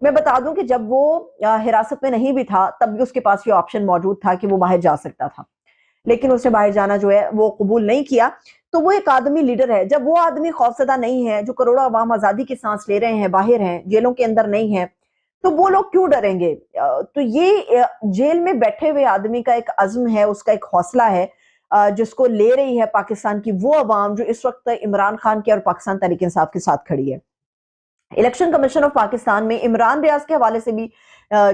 میں بتا دوں کہ جب وہ حراست میں نہیں بھی تھا تب بھی اس کے پاس یہ آپشن موجود تھا کہ وہ باہر جا سکتا تھا، لیکن اس نے باہر جانا جو ہے وہ قبول نہیں کیا۔ تو وہ ایک آدمی لیڈر ہے، جب وہ آدمی خوفزدہ نہیں ہے، جو کروڑوں عوام آزادی کی سانس لے رہے ہیں، باہر ہیں، جیلوں کے اندر نہیں ہیں، تو وہ لوگ کیوں ڈریں گے؟ تو یہ جیل میں بیٹھے ہوئے آدمی کا ایک عزم ہے، اس کا ایک حوصلہ ہے، جس کو لے رہی ہے پاکستان کی وہ عوام جو اس وقت عمران خان کے اور پاکستان تحریک انصاف کے ساتھ کھڑی ہے۔ الیکشن کمیشن آف پاکستان میں عمران ریاض کے حوالے سے بھی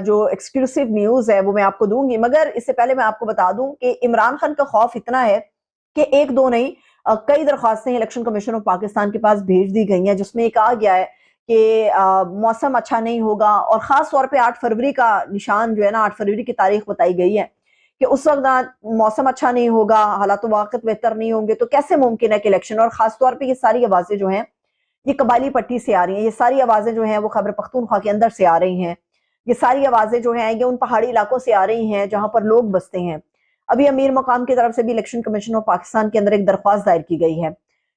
جو ایکسکلوسیو نیوز ہے وہ میں آپ کو دوں گی، مگر اس سے پہلے میں آپ کو بتا دوں کہ عمران خان کا خوف اتنا ہے کہ ایک دو نہیں، کئی درخواستیں الیکشن کمیشن آف پاکستان کے پاس بھیج دی گئی ہیں، جس میں یہ کہا گیا ہے کہ موسم اچھا نہیں ہوگا، اور خاص طور پہ 8 فروری کا نشان جو ہے نا، 8 فروری کی تاریخ بتائی گئی ہے کہ اس وقت موسم اچھا نہیں ہوگا، حالات و واقعات بہتر نہیں ہوں گے، تو کیسے ممکن ہے کہ الیکشن، اور خاص طور پہ یہ ساری آوازیں جو ہیں یہ قبائلی پٹی سے آ رہی ہیں، یہ ساری آوازیں جو ہیں وہ خیبر پختونخوا کے اندر سے آ رہی ہیں، یہ ساری آوازیں جو ہیں یہ ان پہاڑی علاقوں سے آ رہی ہیں جہاں پر لوگ بستے ہیں۔ ابھی امیر مقام کی طرف سے بھی الیکشن کمیشن آف پاکستان کے اندر ایک درخواست دائر کی گئی ہے۔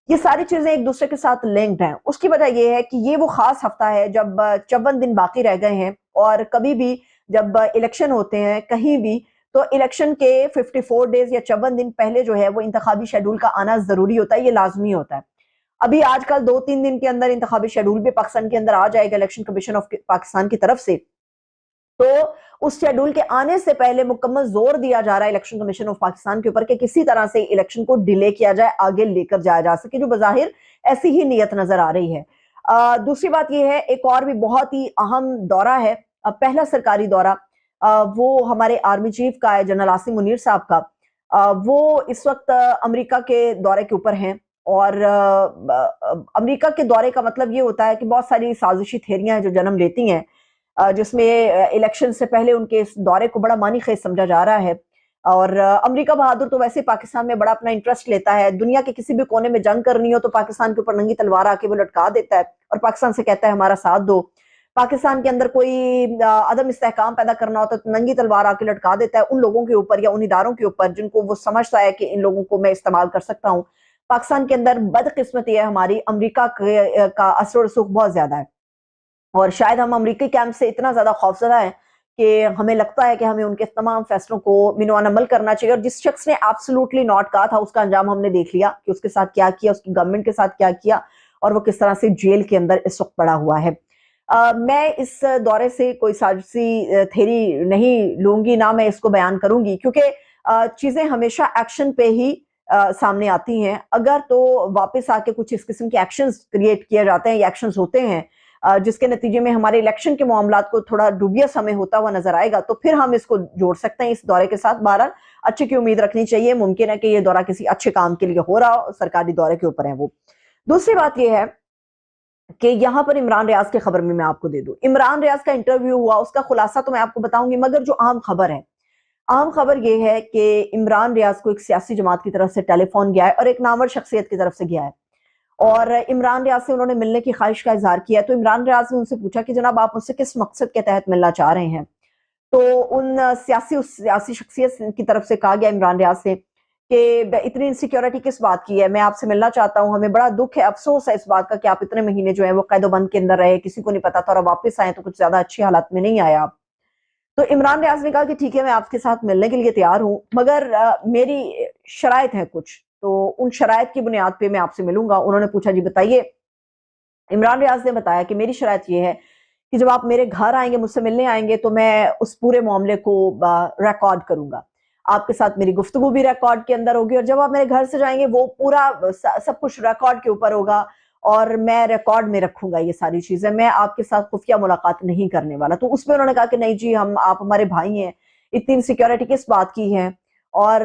یہ ساری چیزیں ایک دوسرے کے ساتھ لنکڈ ہیں۔ اس کی وجہ یہ ہے کہ یہ وہ خاص ہفتہ ہے جب 54 دن باقی رہ گئے ہیں، اور کبھی بھی جب الیکشن ہوتے ہیں کہیں بھی، تو الیکشن کے 54 ڈیز یا 54 دن پہلے جو ہے وہ انتخابی شیڈول کا آنا ضروری ہوتا ہے، یہ لازمی ہوتا ہے۔ ابھی آج کل 2-3 دن کے اندر انتخابی شیڈول بھی پاکستان کے اندر آ جائے گا الیکشن کمیشن آف پاکستان کی طرف سے، تو اس شیڈول کے آنے سے پہلے مکمل زور دیا جا رہا ہے الیکشن کمیشن آف پاکستان کے اوپر کہ کسی طرح سے الیکشن کو ڈیلے کیا جائے، آگے لے کر جایا جا سکے، جو بظاہر ایسی ہی نیت نظر آ رہی ہے۔ دوسری بات یہ ہے، ایک اور بھی بہت ہی اہم دورہ ہے، پہلا سرکاری دورہ وہ ہمارے آرمی چیف کا ہے، جنرل عاصم منیر صاحب کا۔ وہ اس وقت امریکہ کے دورے کے اوپر ہیں، اور امریکہ کے دورے کا مطلب یہ ہوتا ہے کہ بہت ساری سازشی تھیریاں ہیں جو جنم لیتی ہیں، جس میں الیکشن سے پہلے ان کے اس دورے کو بڑا معنی خیز سمجھا جا رہا ہے۔ اور امریکہ بہادر تو ویسے پاکستان میں بڑا اپنا انٹرسٹ لیتا ہے، دنیا کے کسی بھی کونے میں جنگ کرنی ہو تو پاکستان کے اوپر ننگی تلوار آ کے وہ لٹکا دیتا ہے، اور پاکستان سے کہتا ہے ہمارا ساتھ دو۔ پاکستان کے اندر کوئی عدم استحکام پیدا کرنا ہوتا ہے تو ننگی تلوار آ کے لٹکا دیتا ہے ان لوگوں کے اوپر یا ان اداروں کے اوپر جن کو وہ سمجھتا ہے کہ ان لوگوں کو میں استعمال کر سکتا ہوں۔ پاکستان کے اندر بدقسمتی ہے ہماری، امریکہ کا اثر و رسوخ بہت زیادہ ہے، اور شاید ہم امریکی کیمپ سے اتنا زیادہ خوفزدہ ہیں کہ ہمیں لگتا ہے کہ ہمیں ان کے تمام فیصلوں کو منوان عمل کرنا چاہیے، اور جس شخص نے ایبسولوٹلی ناٹ کہا تھا اس کا انجام ہم نے دیکھ لیا کہ اس کے ساتھ کیا کیا، اس کی گورنمنٹ کے ساتھ کیا کیا، اور وہ کس طرح سے جیل کے اندر اس وقت پڑا ہوا ہے۔ میں اس دورے سے کوئی سازشی تھیری نہیں لوں گی، نہ میں اس کو بیان کروں گی، کیونکہ چیزیں ہمیشہ ایکشن پہ ہی سامنے آتی ہیں۔ اگر تو واپس آ کے کچھ اس قسم کے ایکشنز کریٹ کیے جاتے ہیں یا ایکشنز ہوتے ہیں جس کے نتیجے میں ہمارے الیکشن کے معاملات کو تھوڑا ڈوبیس ہمیں ہوتا ہوا نظر آئے گا، تو پھر ہم اس کو جوڑ سکتے ہیں اس دورے کے ساتھ۔ بہرحال اچھے کی امید رکھنی چاہیے، ممکن ہے کہ یہ دورہ کسی اچھے کام کے لیے ہو رہا ہو، سرکاری دورے کے اوپر ہے وہ۔ دوسری بات یہ ہے کہ یہاں پر عمران ریاض کی خبر میں آپ کو دے دوں، عمران ریاض کا انٹرویو ہوا، اس کا خلاصہ تو میں آپ کو بتاؤں گی، مگر جو اہم خبر ہے، اہم خبر یہ ہے کہ عمران ریاض کو ایک سیاسی جماعت کی طرف سے ٹیلی فون گیا ہے، اور ایک نامور شخصیت کی طرف سے گیا ہے، اور عمران ریاض سے انہوں نے ملنے کی خواہش کا اظہار کیا۔ تو عمران ریاض نے ان سے پوچھا کہ جناب آپ مجھ سے کس مقصد کے تحت ملنا چاہ رہے ہیں؟ تو اس سیاسی شخصیت کی طرف سے کہا گیا عمران ریاض سے کہ اتنی انسیکیورٹی کس بات کی ہے، میں آپ سے ملنا چاہتا ہوں، ہمیں بڑا دکھ ہے، افسوس ہے اس بات کا کہ آپ اتنے مہینے جو ہے وہ قید و بند کے اندر رہے، کسی کو نہیں پتا تھا، اور واپس آئے تو کچھ زیادہ اچھی حالات میں نہیں آئے آپ۔ تو عمران ریاض نے کہا کہ ٹھیک ہے میں آپ کے ساتھ ملنے کے لیے تیار ہوں، مگر میری شرائط ہے کچھ، تو ان شرائط کی بنیاد پہ میں آپ سے ملوں گا۔ انہوں نے پوچھا جی بتائیے۔ عمران ریاض نے بتایا کہ میری شرائط یہ ہے کہ جب آپ میرے گھر آئیں گے، مجھ سے ملنے آئیں گے، تو میں اس پورے معاملے کو ریکارڈ کروں گا، آپ کے ساتھ میری گفتگو بھی ریکارڈ کے اندر ہوگی، اور جب آپ میرے گھر سے جائیں گے وہ پورا سب کچھ ریکارڈ کے اوپر ہوگا، اور میں ریکارڈ میں رکھوں گا یہ ساری چیزیں، میں آپ کے ساتھ خفیہ ملاقات نہیں کرنے والا۔ تو اس پہ انہوں نے کہا کہ نہیں جی، آپ ہمارے بھائی ہیں، اتنی انسیکیورٹی کس بات کی ہے؟ اور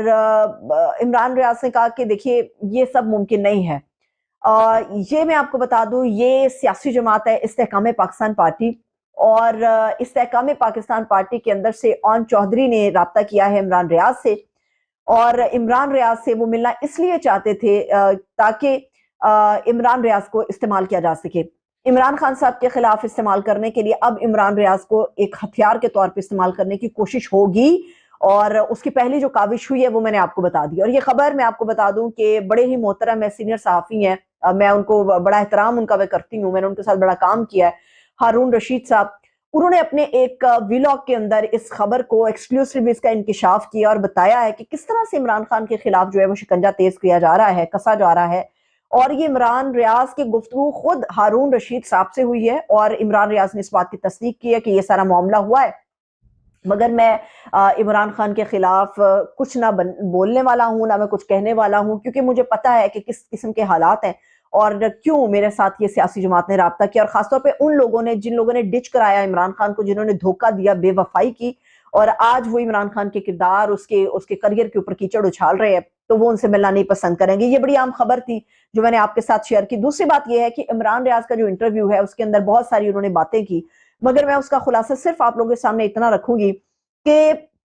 عمران ریاض نے کہا کہ دیکھیے یہ سب ممکن نہیں ہے۔ یہ میں آپ کو بتا دوں، یہ سیاسی جماعت ہے استحکام پاکستان پارٹی، اور استحکام پاکستان پارٹی کے اندر سے اون چودھری نے رابطہ کیا ہے عمران ریاض سے، اور عمران ریاض سے وہ ملنا اس لیے چاہتے تھے تاکہ عمران ریاض کو استعمال کیا جا سکے، عمران خان صاحب کے خلاف استعمال کرنے کے لیے اب عمران ریاض کو ایک ہتھیار کے طور پہ استعمال کرنے کی کوشش ہوگی، اور اس کی پہلی جو کاوش ہوئی ہے وہ میں نے آپ کو بتا دی۔ اور یہ خبر میں آپ کو بتا دوں کہ بڑے ہی محترم ہے، سینئر صحافی ہیں، میں ان کو بڑا احترام ان کا میں کرتی ہوں، میں نے ان کے ساتھ بڑا کام کیا ہے، ہارون رشید صاحب، انہوں نے اپنے ایک ویلاگ کے اندر اس خبر کو ایکسکلوسیولی اس کا انکشاف کیا اور بتایا ہے کہ کس طرح سے عمران خان کے خلاف جو ہے وہ شکنجہ تیز کیا جا رہا ہے، کسا جا رہا ہے. اور یہ عمران ریاض کی گفتگو خود ہارون رشید صاحب سے ہوئی ہے، اور عمران ریاض نے اس بات کی تصدیق کی ہے کہ یہ سارا معاملہ ہوا ہے. مگر میں عمران خان کے خلاف کچھ نہ بولنے والا ہوں، نہ میں کچھ کہنے والا ہوں، کیونکہ مجھے پتا ہے کہ کس قسم کے حالات ہیں اور کیوں میرے ساتھ یہ سیاسی جماعت نے رابطہ کیا، اور خاص طور پہ ان لوگوں نے جن لوگوں نے ڈچ کرایا عمران خان کو، جنہوں نے دھوکہ دیا، بے وفائی کی، اور آج وہ عمران خان کے کردار، اس کے کریئر کے اوپر کیچڑ اچھال رہے ہیں، تو وہ ان سے ملنا نہیں پسند کریں گے. یہ بڑی عام خبر تھی جو میں نے آپ کے ساتھ شیئر کی. دوسری بات یہ ہے کہ عمران ریاض کا جو انٹرویو ہے اس کے اندر بہت ساری انہوں نے باتیں کی، مگر میں اس کا خلاصہ صرف آپ لوگوں کے سامنے اتنا رکھوں گی کہ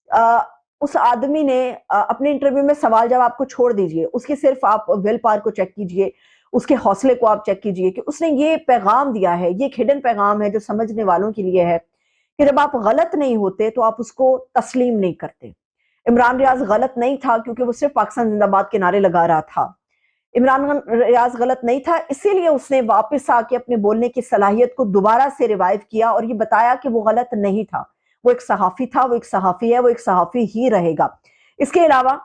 اس آدمی نے اپنے انٹرویو میں سوال جواب کو چھوڑ دیجئے، اس کی صرف آپ ویل پاور کو چیک کیجئے، اس کے حوصلے کو آپ چیک کیجئے کہ اس نے یہ پیغام دیا ہے، یہ ایک ہڈن پیغام ہے جو سمجھنے والوں کے لیے ہے کہ جب آپ غلط نہیں ہوتے تو آپ اس کو تسلیم نہیں کرتے. عمران ریاض غلط نہیں تھا کیونکہ وہ صرف پاکستان زندہ باد کے نعرے لگا رہا تھا. عمران ریاض غلط نہیں تھا، اسی لیے اس نے واپس آ کے اپنے بولنے کی صلاحیت کو دوبارہ سے ریوائیو کیا اور یہ بتایا کہ وہ غلط نہیں تھا. وہ ایک صحافی تھا، وہ ایک صحافی ہے، وہ ایک صحافی ہی رہے گا. اس کے علاوہ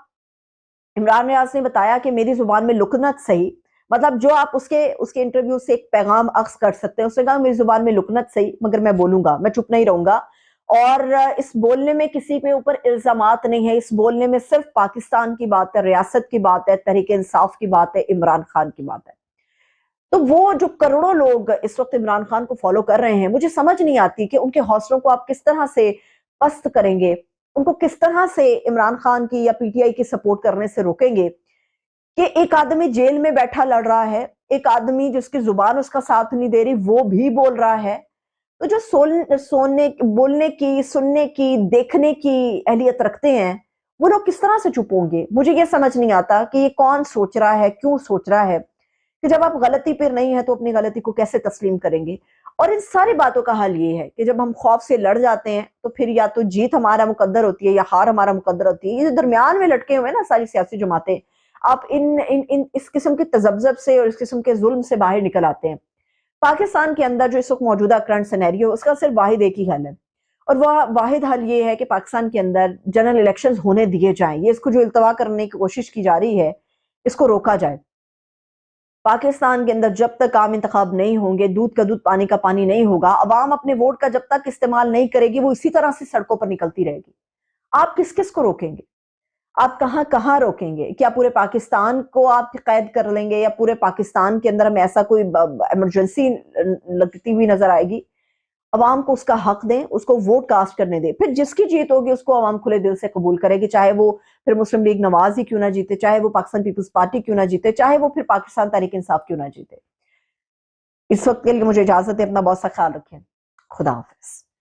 عمران ریاض نے بتایا کہ میری زبان میں لکنت صحیح، مطلب جو آپ اس کے انٹرویو سے ایک پیغام اخذ کر سکتے ہیں. اس نے کہا میری زبان میں لکنت صحیح، مگر میں بولوں گا، میں چپ نہیں رہوں گا. اور اس بولنے میں کسی کے اوپر الزامات نہیں ہے، اس بولنے میں صرف پاکستان کی بات ہے، ریاست کی بات ہے، تحریک انصاف کی بات ہے، عمران خان کی بات ہے. تو وہ جو کروڑوں لوگ اس وقت عمران خان کو فالو کر رہے ہیں، مجھے سمجھ نہیں آتی کہ ان کے حوصلوں کو آپ کس طرح سے پست کریں گے، ان کو کس طرح سے عمران خان کی یا پی ٹی آئی کی سپورٹ کرنے سے روکیں گے کہ ایک آدمی جیل میں بیٹھا لڑ رہا ہے، ایک آدمی جس کی زبان اس کا ساتھ نہیں دے رہی وہ بھی بول رہا ہے. تو جو بولنے کی، سننے کی، دیکھنے کی اہلیت رکھتے ہیں وہ لوگ کس طرح سے چپ ہوں گے؟ مجھے یہ سمجھ نہیں آتا کہ یہ کون سوچ رہا ہے، کیوں سوچ رہا ہے کہ جب آپ غلطی پر نہیں ہے تو اپنی غلطی کو کیسے تسلیم کریں گے. اور ان ساری باتوں کا حل یہ ہے کہ جب ہم خوف سے لڑ جاتے ہیں تو پھر یا تو جیت ہمارا مقدر ہوتی ہے یا ہار ہمارا مقدر ہوتی ہے. یہ جو درمیان میں لٹکے ہوئے نا ساری سیاسی جماعتیں، آپ اس قسم کے تذبذب سے اور اس قسم کے ظلم سے باہر نکل آتے ہیں. پاکستان کے اندر جو اس وقت موجودہ کرنٹ سینیریو، اس کا صرف واحد ایک ہی حل ہے، اور وہ واحد حل یہ ہے کہ پاکستان کے اندر جنرل الیکشنز ہونے دیے جائیں. یہ اس کو جو التوا کرنے کی کوشش کی جا رہی ہے اس کو روکا جائے. پاکستان کے اندر جب تک عام انتخاب نہیں ہوں گے، دودھ کا دودھ پانی کا پانی نہیں ہوگا. عوام اپنے ووٹ کا جب تک استعمال نہیں کرے گی وہ اسی طرح سے سڑکوں پر نکلتی رہے گی. آپ کس کس کو روکیں گے؟ آپ کہاں کہاں روکیں گے؟ کیا پورے پاکستان کو آپ قید کر لیں گے، یا پورے پاکستان کے اندر ہمیں ایسا کوئی ایمرجنسی لگتی ہوئی نظر آئے گی؟ عوام کو اس کا حق دیں، اس کو ووٹ کاسٹ کرنے دیں. پھر جس کی جیت ہوگی اس کو عوام کھلے دل سے قبول کرے گی، چاہے وہ پھر مسلم لیگ نواز ہی کیوں نہ جیتے، چاہے وہ پاکستان پیپلز پارٹی کیوں نہ جیتے، چاہے وہ پھر پاکستان تحریک انصاف کیوں نہ جیتے. اس وقت کے لیے مجھے اجازت ہے، اپنا بہت سا خیال رکھیں. خدا حافظ.